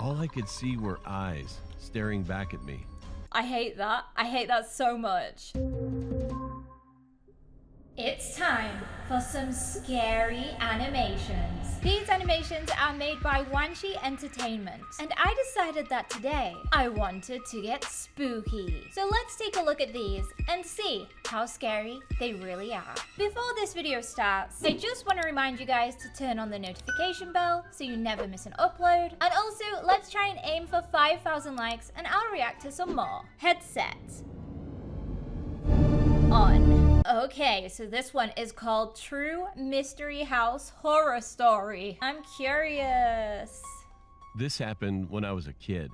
All I could see were eyes staring back at me. I hate that. I hate that so much. It's time for some scary animations. These animations are made by Wanshi Entertainment, and I decided that today I wanted to get spooky. So let's take a look at these and see how scary they really are. Before this video starts, I just want to remind you guys to turn on the notification bell so you never miss an upload. And also, let's try and aim for 5,000 likes and I'll react to some more. Headset on. Okay, so this one is called True Mystery House Horror Story. I'm curious. This happened when I was a kid.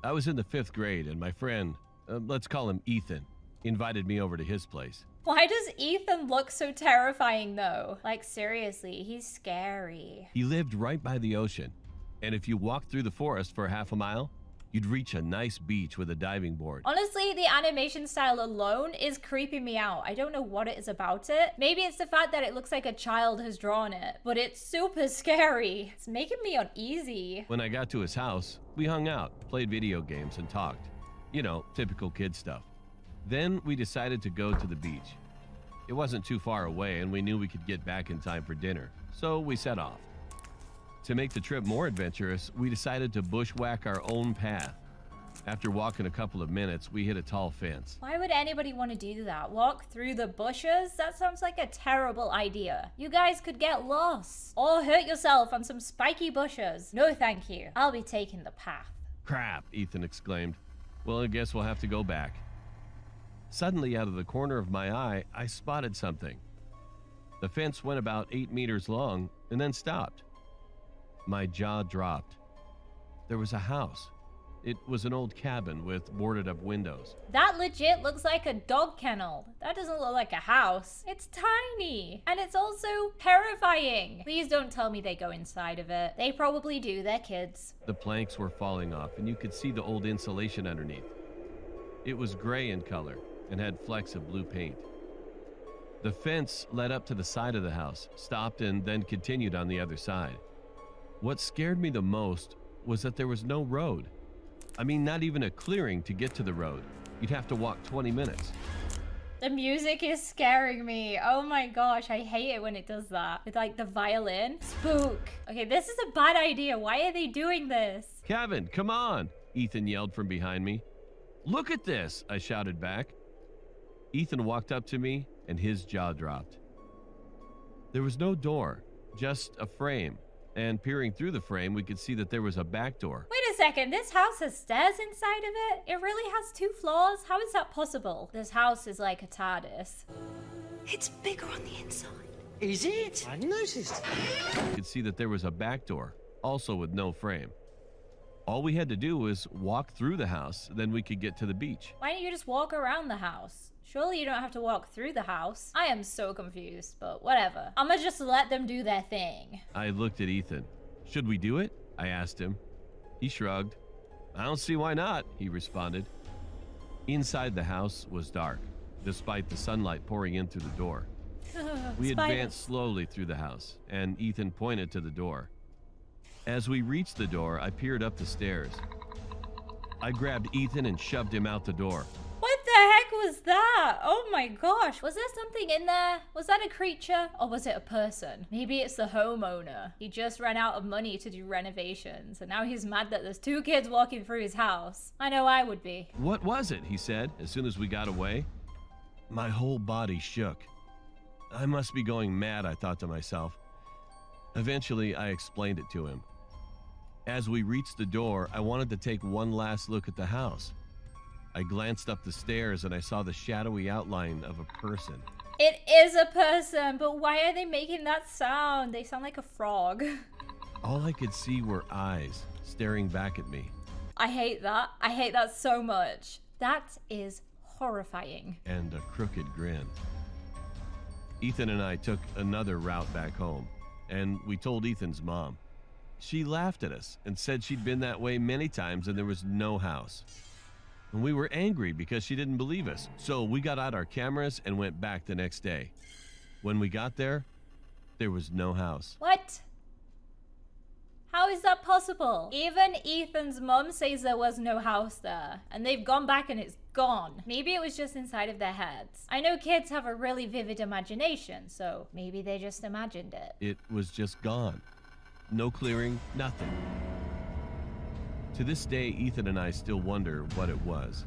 I was in the 5th grade and my friend, let's call him Ethan, invited me over to his place. Why does Ethan look so terrifying though? Like seriously, he's scary. He lived right by the ocean, and if you walked through the forest for half a mile, you'd reach a nice beach with a diving board. Honestly, the animation style alone is creeping me out. I don't know what it is about it. Maybe it's the fact that it looks like a child has drawn it, but it's super scary. It's making me uneasy. When I got to his house, we hung out, played video games, and talked. You know, typical kid stuff. Then we decided to go to the beach. It wasn't too far away, and we knew we could get back in time for dinner, so we set off. To make the trip more adventurous, we decided to bushwhack our own path. After walking a couple of minutes, we hit a tall fence. Why would anybody want to do that? Walk through the bushes? That sounds like a terrible idea. You guys could get lost or hurt yourself on some spiky bushes. No thank you. I'll be taking the path. Crap, Ethan exclaimed. Well, I guess we'll have to go back. Suddenly, out of the corner of my eye, I spotted something. The fence went about 8 meters long and then stopped. My jaw dropped. There was a house. It was an old cabin with boarded up windows. That legit looks like a dog kennel. That doesn't look like a house. It's tiny. And it's also terrifying. Please don't tell me they go inside of it. They probably do. They're kids. The planks were falling off and you could see the old insulation underneath. It was gray in color and had flecks of blue paint. The fence led up to the side of the house, stopped, and then continued on the other side. What scared me the most was that there was no road. I mean, not even a clearing to get to the road. You'd have to walk 20 minutes. The music is scaring me. Oh my gosh, I hate it when it does that. With like the violin. Spook. Okay, this is a bad idea. Why are they doing this? Kevin, come on, Ethan yelled from behind me. Look at this, I shouted back. Ethan walked up to me and his jaw dropped. There was no door, just a frame. And peering through the frame, we could see that there was a back door. Wait a second, this house has stairs inside of it? It really has 2 floors? How is that possible? This house is like a TARDIS. It's bigger on the inside. Is it? I noticed. We could see that there was a back door, also with no frame. All we had to do was walk through the house, then we could get to the beach. Why don't you just walk around the house? Surely you don't have to walk through the house. I am so confused, but whatever. I'ma just let them do their thing. I looked at Ethan. Should we do it? I asked him. He shrugged. I don't see why not, he responded. Inside the house was dark, despite the sunlight pouring in through the door. We advanced slowly through the house, and Ethan pointed to the door. As we reached the door, I peered up the stairs. I grabbed Ethan and shoved him out the door. What the heck was that? Oh my gosh. Was there something in there? Was that a creature or was it a person? Maybe it's the homeowner. He just ran out of money to do renovations and now he's mad that there's 2 kids walking through his house. I know I would be. What was it? He said as soon as we got away. My whole body shook. I must be going mad, I thought to myself. Eventually, I explained it to him. As we reached the door, I wanted to take one last look at the house. I glanced up the stairs and I saw the shadowy outline of a person. It is a person, but why are they making that sound? They sound like a frog. All I could see were eyes staring back at me. I hate that. I hate that so much. That is horrifying. And a crooked grin. Ethan and I took another route back home, and we told Ethan's mom. She laughed at us and said she'd been that way many times and there was no house. And we were angry because she didn't believe us. So we got out our cameras and went back the next day. When we got there, there was no house. What? How How is that possible? Even Ethan's mom says there was no house there, and they've gone back and it's gone. Maybe it was just inside of their heads. I know kids have a really vivid imagination, so maybe they just imagined it. It was just gone. No clearing, nothing. To this day, Ethan and I still wonder what it was.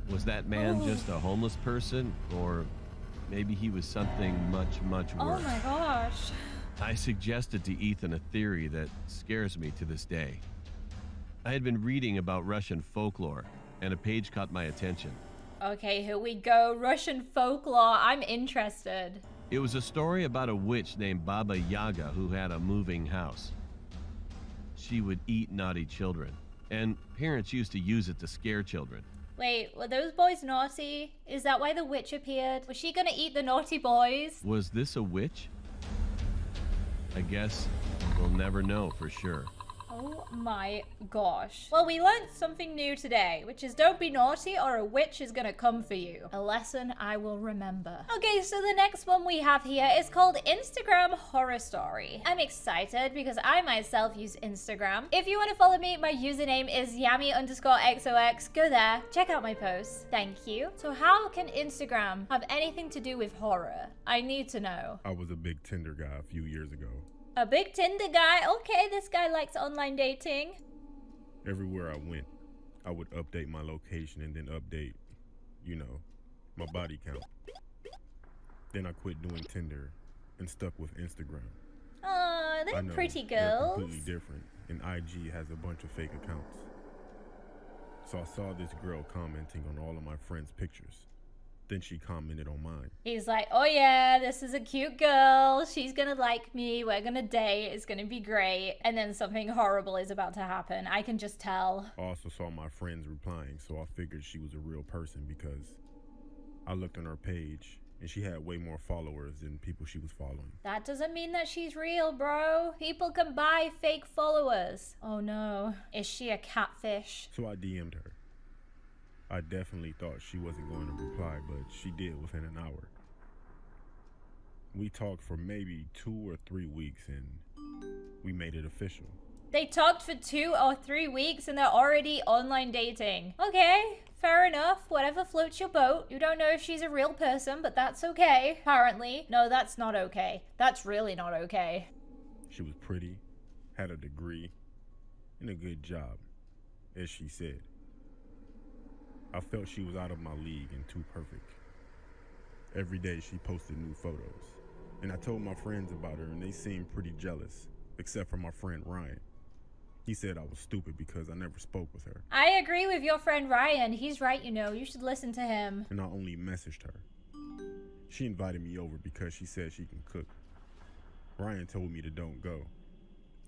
Was that man just a homeless person, or maybe he was something much, much worse? Oh my gosh. I suggested to Ethan a theory that scares me to this day. I had been reading about Russian folklore, and a page caught my attention. Okay, here we go. Russian folklore. I'm interested. It was a story about a witch named Baba Yaga who had a moving house. She would eat naughty children, and parents used to use it to scare children. Wait, were those boys naughty? Is that why the witch appeared? Was she gonna eat the naughty boys? Was this a witch? I guess we'll never know for sure. Oh my gosh. Well, we learned something new today, which is don't be naughty or a witch is gonna come for you. A lesson I will remember. Okay, so the next one we have here is called Instagram Horror Story. I'm excited because I myself use Instagram. If you want to follow me, my username is Yammy_XOX. Go there, check out my posts. Thank you. So how can Instagram have anything to do with horror? I need to know. I was a big Tinder guy a few years ago. A big Tinder guy? Okay, this guy likes online dating. Everywhere I went, I would update my location and then update, my body count. Then I quit doing Tinder and stuck with Instagram. Aw, I they're know, pretty they're girls. completely different, and IG has a bunch of fake accounts. So I saw this girl commenting on all of my friends' pictures. Then she commented on mine. He's like, oh yeah, this is a cute girl. She's gonna like me. We're gonna date. It's gonna be great. And then something horrible is about to happen. I can just tell. I also saw my friends replying, so I figured she was a real person because I looked on her page and she had way more followers than people she was following. That doesn't mean that she's real, bro. People can buy fake followers. Oh no. Is she a catfish? So I DM'd her. I definitely thought she wasn't going to reply, but she did within an hour. We talked for maybe 2 or 3 weeks and we made it official. They talked for 2 or 3 weeks and they're already online dating. Okay, fair enough. Whatever floats your boat. You don't know if she's a real person, but that's okay. Apparently. No, that's not okay. That's really not okay. She was pretty, had a degree, and a good job, as she said. I felt she was out of my league and too perfect. Every day she posted new photos. And I told my friends about her and they seemed pretty jealous, except for my friend Ryan. He said I was stupid because I never spoke with her. I agree with your friend Ryan. He's right, you should listen to him. And I only messaged her. She invited me over because she said she can cook. Ryan told me to don't go.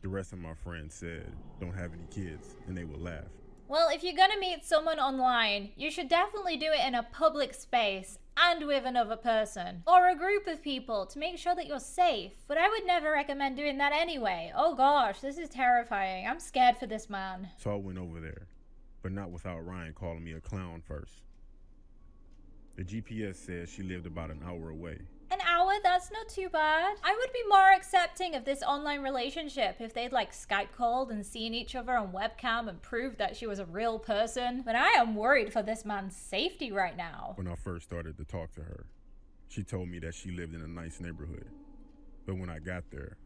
The rest of my friends said don't have any kids and they would laugh. Well, if you're gonna meet someone online, you should definitely do it in a public space and with another person or a group of people to make sure that you're safe. But I would never recommend doing that anyway. Oh gosh, this is terrifying. I'm scared for this man. So I went over there, but not without Ryan calling me a clown first. The GPS says she lived about an hour away. An hour? That's not too bad. I would be more accepting of this online relationship if they'd like Skype called and seen each other on webcam and proved that she was a real person. But I am worried for this man's safety right now. When I first started to talk to her, she told me that she lived in a nice neighborhood. But when I got there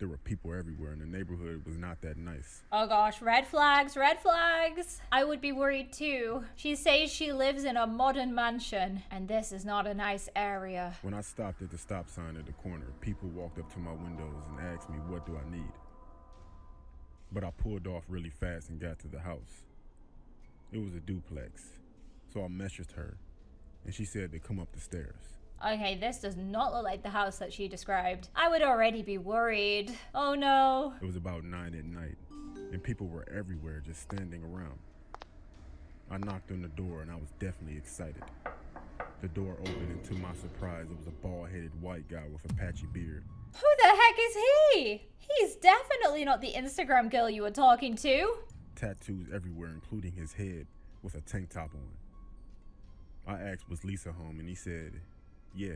were people everywhere and the neighborhood was not that nice. Oh gosh, red flags, red flags. I would be worried too. She says she lives in a modern mansion and this is not a nice area. When I stopped at the stop sign at the corner, people walked up to my windows and asked me what do I need. But I pulled off really fast and got to the house. It was a duplex, so I messaged her and she said to come up the stairs. Okay, this does not look like the house that she described. I would already be worried. Oh no. It was about 9 at night, and people were everywhere just standing around. I knocked on the door, and I was definitely excited. The door opened, and to my surprise, it was a bald-headed white guy with a patchy beard. Who the heck is he? He's definitely not the Instagram girl you were talking to. Tattoos everywhere, including his head, with a tank top on. I asked, was Lisa home, and he said, yeah,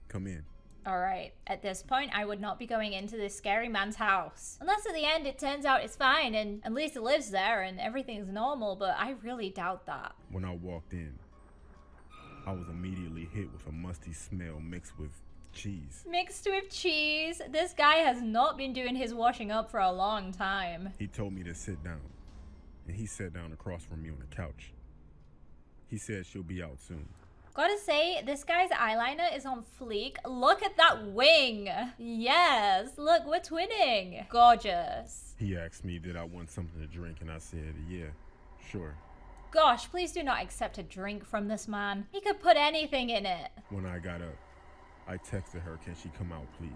come in. All right, at this point, I would not be going into this scary man's house. Unless at the end it turns out it's fine and Lisa lives there and everything's normal, but I really doubt that. When I walked in, I was immediately hit with a musty smell mixed with cheese. Mixed with cheese? This guy has not been doing his washing up for a long time. He told me to sit down, and he sat down across from me on the couch. He said she'll be out soon. Gotta say, this guy's eyeliner is on fleek. Look at that wing. Yes, look, we're twinning. Gorgeous. He asked me did I want something to drink, and I said, yeah, sure. Gosh, please do not accept a drink from this man. He could put anything in it. When I got up, I texted her, can she come out, please?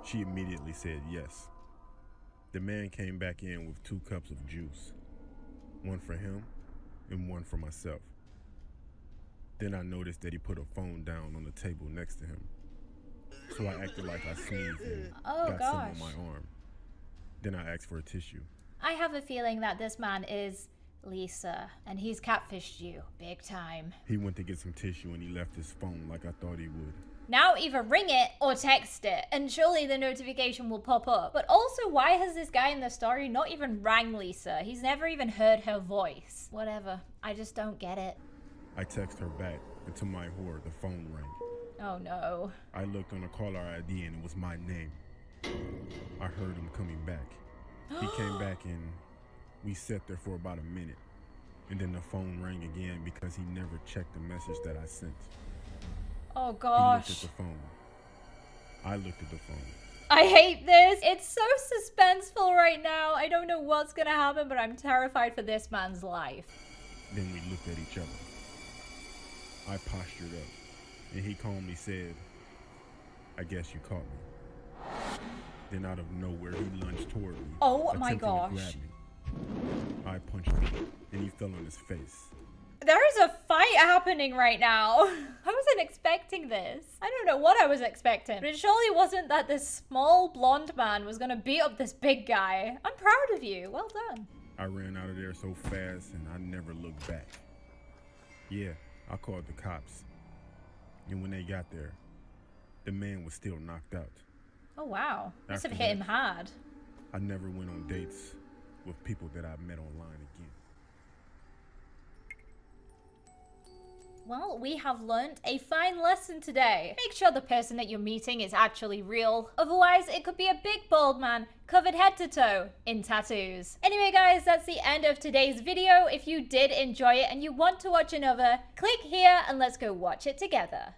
She immediately said yes. The man came back in with 2 cups of juice. One for him and one for myself. Then I noticed that he put a phone down on the table next to him. So I acted like I sneezed and got some on my arm. Then I asked for a tissue. I have a feeling that this man is Lisa, and he's catfished you big time. He went to get some tissue and he left his phone like I thought he would. Now either ring it or text it, and surely the notification will pop up. But also, why has this guy in the story not even rang Lisa? He's never even heard her voice. Whatever, I just don't get it. I texted her back, and to my horror, the phone rang. Oh no. I looked on the caller ID and it was my name. I heard him coming back. He came back and we sat there for about a minute. And then the phone rang again because he never checked the message that I sent. Oh He gosh. looked at the phone. I looked at the phone. I hate this. It's so suspenseful right now. I don't know what's gonna happen, but I'm terrified for this man's life. Then we looked at each other. I postured up, and he calmly said, I guess you caught me. Then out of nowhere, he lunged toward me. Oh my attempting to gosh. grab me. I punched him, and he fell on his face. There is a fight happening right now. I wasn't expecting this. I don't know what I was expecting, but it surely wasn't that this small blonde man was gonna beat up this big guy. I'm proud of you. Well done. I ran out of there so fast, and I never looked back. Yeah, I called the cops. And when they got there, the man was still knocked out. Oh wow. Must have After hit him that, hard. I never went on dates with people that I met online again. Well, we have learnt a fine lesson today. Make sure the person that you're meeting is actually real. Otherwise, it could be a big bald man covered head to toe in tattoos. Anyway, guys, that's the end of today's video. If you did enjoy it and you want to watch another, click here and let's go watch it together.